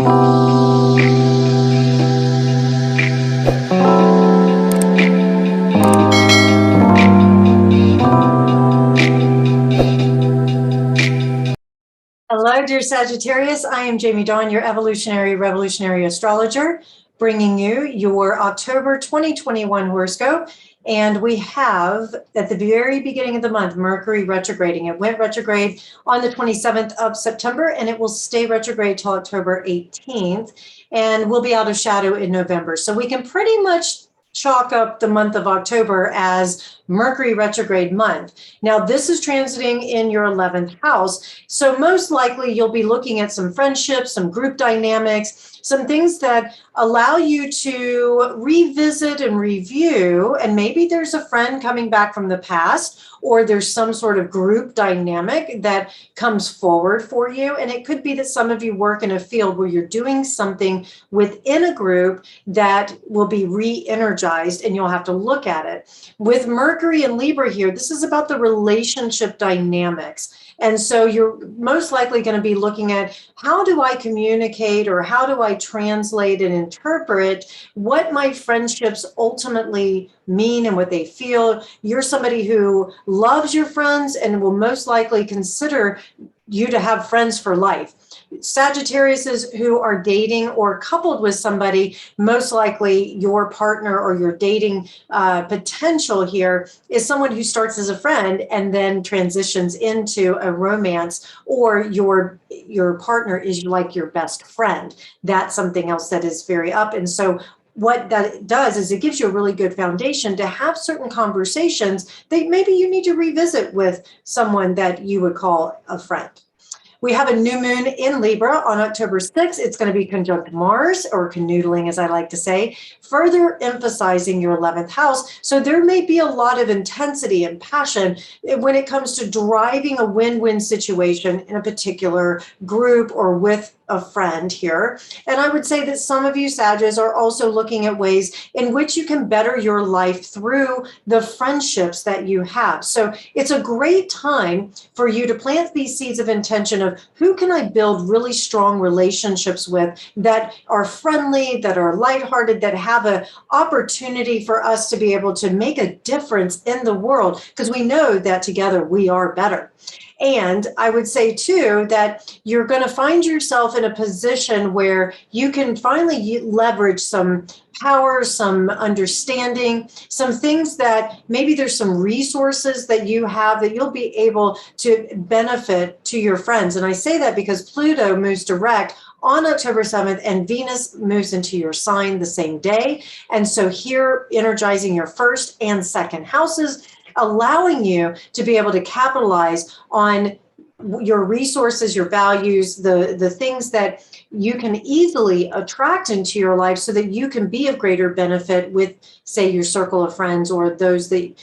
Hello, dear Sagittarius. I am Jamie Dawn, your evolutionary revolutionary astrologer, bringing you your October 2021 horoscope. And we have, at the very beginning of the month, Mercury retrograding. It went retrograde on the 27th of September, and it will stay retrograde till October 18th, and we'll be out of shadow in November. So we can pretty much chalk up the month of October as Mercury retrograde month. Now, this is transiting in your 11th house. So most likely you'll be looking at some friendships, some group dynamics, some things that allow you to revisit and review. And maybe there's a friend coming back from the past, or there's some sort of group dynamic that comes forward for you. And it could be that some of you work in a field where you're doing something within a group that will be re-energized, and you'll have to look at it. With Mercury and Libra here, this is about the relationship dynamics. And so you're most likely going to be looking at, how do I communicate, or how do I translate and interpret what my friendships ultimately mean and what they feel. You're somebody who loves your friends and will most likely consider you to have friends for life. Sagittariuses who are dating or coupled with somebody, most likely your partner or your dating potential here is someone who starts as a friend and then transitions into a romance, or your partner is like your best friend. That's something else that is very up. And so what that does is it gives you a really good foundation to have certain conversations that maybe you need to revisit with someone that you would call a friend. We have a new moon in Libra on October 6th. It's going to be conjunct Mars, or canoodling, as I like to say, further emphasizing your 11th house. So there may be a lot of intensity and passion when it comes to driving a win-win situation in a particular group or with a friend here. And I would say that some of you Sagittarius are also looking at ways in which you can better your life through the friendships that you have. So it's a great time for you to plant these seeds of intention of, who can I build really strong relationships with that are friendly, that are lighthearted, that have an opportunity for us to be able to make a difference in the world, because we know that together we are better. And I would say too that you're going to find yourself in a position where you can finally leverage some power, some understanding, some things that maybe there's some resources that you have that you'll be able to benefit to your friends. And I say that because Pluto moves direct on October 7th, and Venus moves into your sign the same day. And so here, energizing your first and second houses, allowing you to be able to capitalize on your resources, your values, the things that you can easily attract into your life so that you can be of greater benefit with, say, your circle of friends, or those that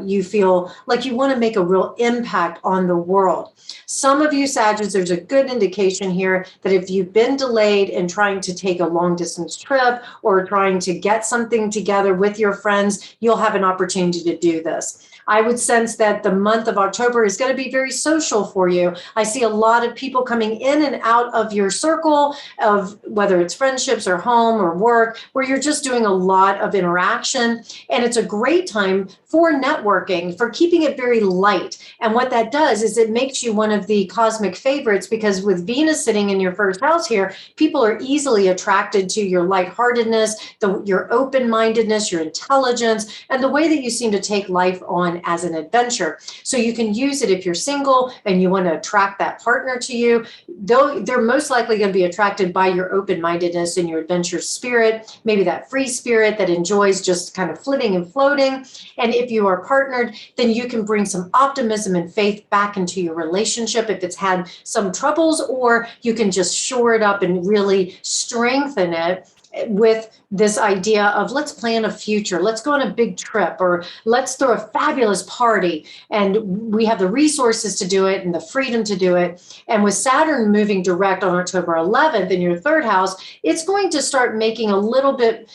you feel like you want to make a real impact on the world. Some of you Sagittarius, there's a good indication here that if you've been delayed in trying to take a long distance trip or trying to get something together with your friends, you'll have an opportunity to do this. I would sense that the month of October is going to be very social for you. I see a lot of people coming in and out of your circle of, whether it's friendships or home or work, where you're just doing a lot of interaction. And it's a great time for networking, for keeping it very light. And what that does is it makes you one of the cosmic favorites, because with Venus sitting in your first house here, people are easily attracted to your lightheartedness, your open-mindedness, your intelligence, and the way that you seem to take life on as an adventure. So you can use it if you're single and you want to attract that partner to you. They're most likely going to be attracted by your open-mindedness and your adventure spirit, maybe that free spirit that enjoys just kind of flitting and floating. And if you are partnered, then you can bring some optimism and faith back into your relationship if it's had some troubles, or you can just shore it up and really strengthen it with this idea of, let's plan a future, let's go on a big trip, or let's throw a fabulous party, and we have the resources to do it and the freedom to do it. And with Saturn moving direct on October 11th in your third house, it's going to start making a little bit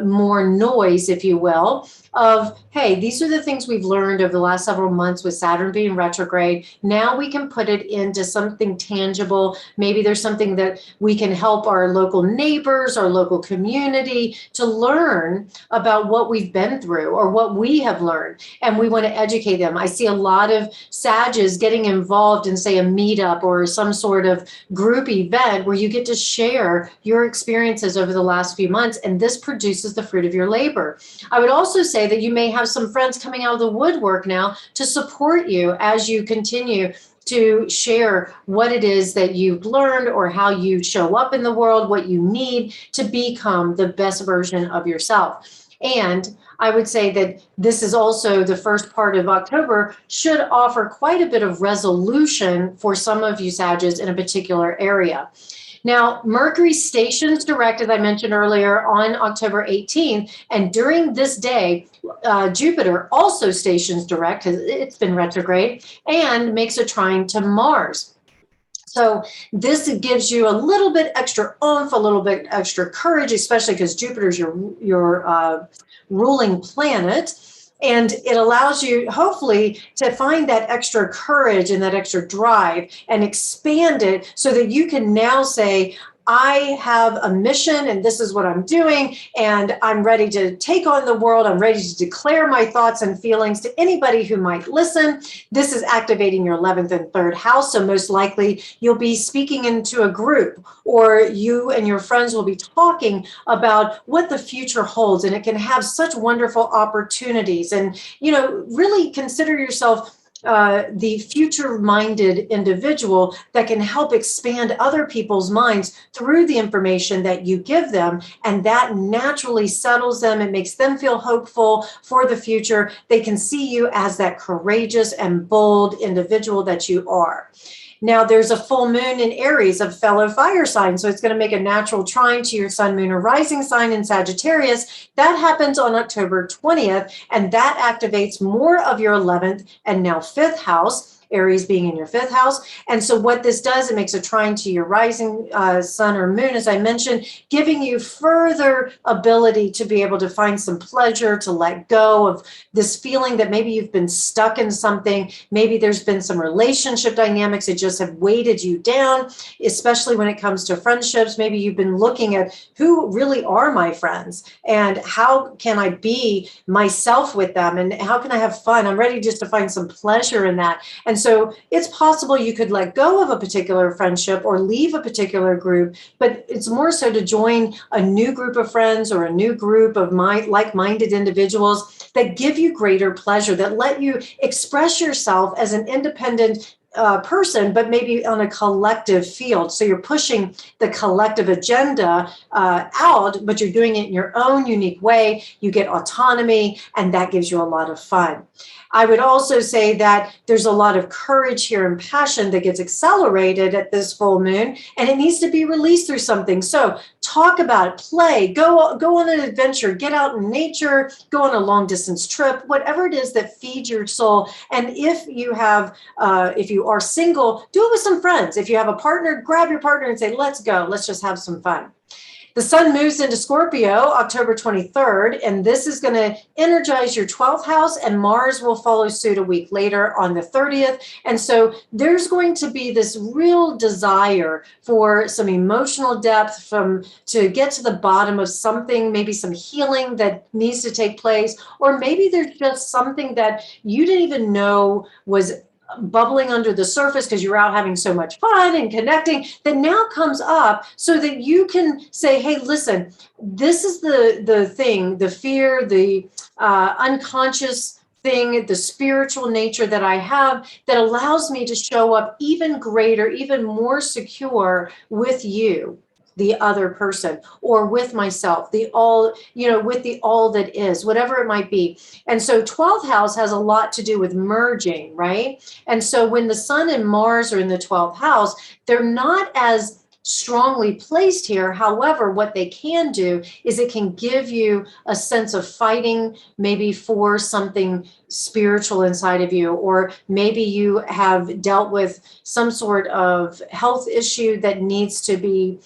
more noise, if you will, of, hey, these are the things we've learned over the last several months with Saturn being retrograde. Now we can put it into something tangible. Maybe there's something that we can help our local neighbors, our local community to learn about what we've been through or what we have learned. And we want to educate them. I see a lot of Sages getting involved in, say, a meetup or some sort of group event where you get to share your experiences over the last few months, and this produces the fruit of your labor. I would also say that you may have some friends coming out of the woodwork now to support you as you continue to share what it is that you've learned or how you show up in the world, what you need to become the best version of yourself. And I would say that this is also the first part of October should offer quite a bit of resolution for some of you Sages in a particular area. Now, Mercury stations direct, as I mentioned earlier, on October 18th. And during this day, Jupiter also stations direct, because it's been retrograde, and makes a trine to Mars. So this gives you a little bit extra oomph, a little bit extra courage, especially because Jupiter's your ruling planet. And it allows you, hopefully, to find that extra courage and that extra drive and expand it so that you can now say, I have a mission and this is what I'm doing, and I'm ready to take on the world. I'm ready to declare my thoughts and feelings to anybody who might listen. This is activating your 11th and 3rd house. So most likely you'll be speaking into a group, or you and your friends will be talking about what the future holds, and it can have such wonderful opportunities. And, you know, really consider yourself the future-minded individual that can help expand other people's minds through the information that you give them, and that naturally settles them. It makes them feel hopeful for the future. They can see you as that courageous and bold individual that you are. Now, there's a full moon in Aries, a fellow fire sign, so it's going to make a natural trine to your sun, moon, or rising sign in Sagittarius. That happens on October 20th, and that activates more of your 11th and now 5th house, Aries being in your 5th house. And so what this does, it makes a trine to your rising sun or moon, as I mentioned, giving you further ability to be able to find some pleasure, to let go of this feeling that maybe you've been stuck in something. Maybe there's been some relationship dynamics that just have weighted you down, especially when it comes to friendships. Maybe you've been looking at who really are my friends and how can I be myself with them and how can I have fun? I'm ready just to find some pleasure in that. And so it's possible you could let go of a particular friendship or leave a particular group, but it's more so to join a new group of friends or a new group of like-minded individuals that give you greater pleasure, that let you express yourself as an independent person, but maybe on a collective field. So you're pushing the collective agenda out, but you're doing it in your own unique way. You get autonomy, and that gives you a lot of fun. I would also say that there's a lot of courage here and passion that gets accelerated at this full moon, and it needs to be released through something. So talk about it, play, go on an adventure, get out in nature, go on a long distance trip, whatever it is that feeds your soul. And if you are single, do it with some friends. If you have a partner, grab your partner and say, let's go, let's just have some fun. The sun moves into Scorpio October 23rd, and this is going to energize your 12th house, and Mars will follow suit a week later on the 30th. And so there's going to be this real desire for some emotional depth, to get to the bottom of something, maybe some healing that needs to take place, or maybe there's just something that you didn't even know was bubbling under the surface because you're out having so much fun and connecting, that now comes up so that you can say, hey, listen, this is the thing, the fear, the unconscious thing, the spiritual nature that I have that allows me to show up even greater, even more secure with you, the other person, or with myself, with the all that is, whatever it might be. And so 12th house has a lot to do with merging, right? And so when the sun and Mars are in the 12th house, they're not as strongly placed here. However, what they can do is it can give you a sense of fighting, maybe for something spiritual inside of you, or maybe you have dealt with some sort of health issue that needs to be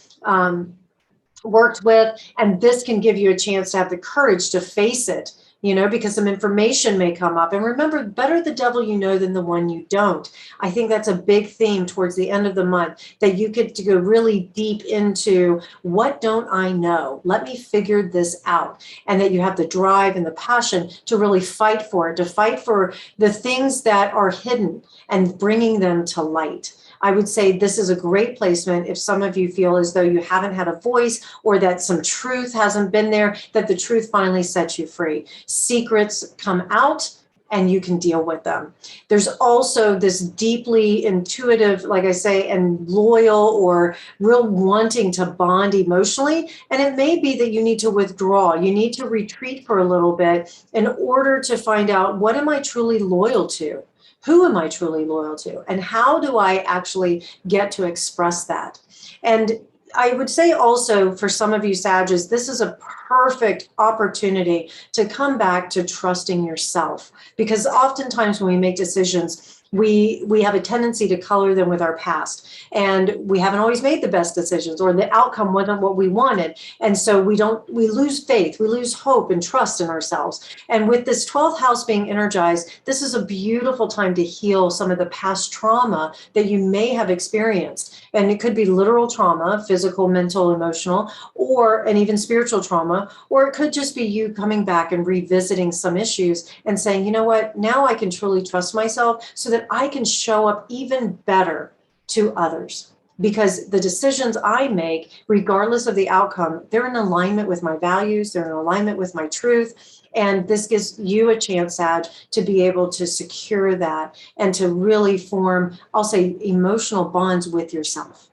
worked with, and this can give you a chance to have the courage to face it because some information may come up. And remember, better the devil you know than the one you don't. I think that's a big theme towards the end of the month, that you get to go really deep into, what don't I know? Let me figure this out. And that you have the drive and the passion to really fight for it, to fight for the things that are hidden and bringing them to light. I would say this is a great placement if some of you feel as though you haven't had a voice, or that some truth hasn't been there, that the truth finally sets you free. Secrets come out and you can deal with them. There's also this deeply intuitive, like I say, and loyal or real wanting to bond emotionally. And it may be that you need to withdraw. You need to retreat for a little bit in order to find out, what am I truly loyal to? Who am I truly loyal to? And how do I actually get to express that? And I would say also, for some of you Sagittarius, this is a perfect opportunity to come back to trusting yourself. Because oftentimes when we make decisions, we have a tendency to color them with our past, and we haven't always made the best decisions, or the outcome wasn't what we wanted. And so we lose faith, we lose hope and trust in ourselves. And with this 12th house being energized, this is a beautiful time to heal some of the past trauma that you may have experienced. And it could be literal trauma, physical, mental, emotional, and even spiritual trauma, or it could just be you coming back and revisiting some issues and saying, you know what, now I can truly trust myself so that I can show up even better to others. Because the decisions I make, regardless of the outcome, they're in alignment with my values, they're in alignment with my truth. And this gives you a chance, Sag, to be able to secure that and to really form, I'll say, emotional bonds with yourself.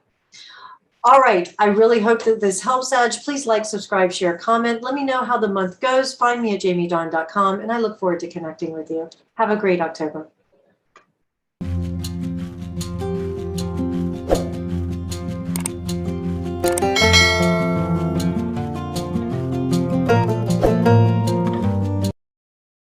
All right. I really hope that this helps, Sag. Please like, subscribe, share, comment. Let me know how the month goes. Find me at jamiedawn.com, and I look forward to connecting with you. Have a great October.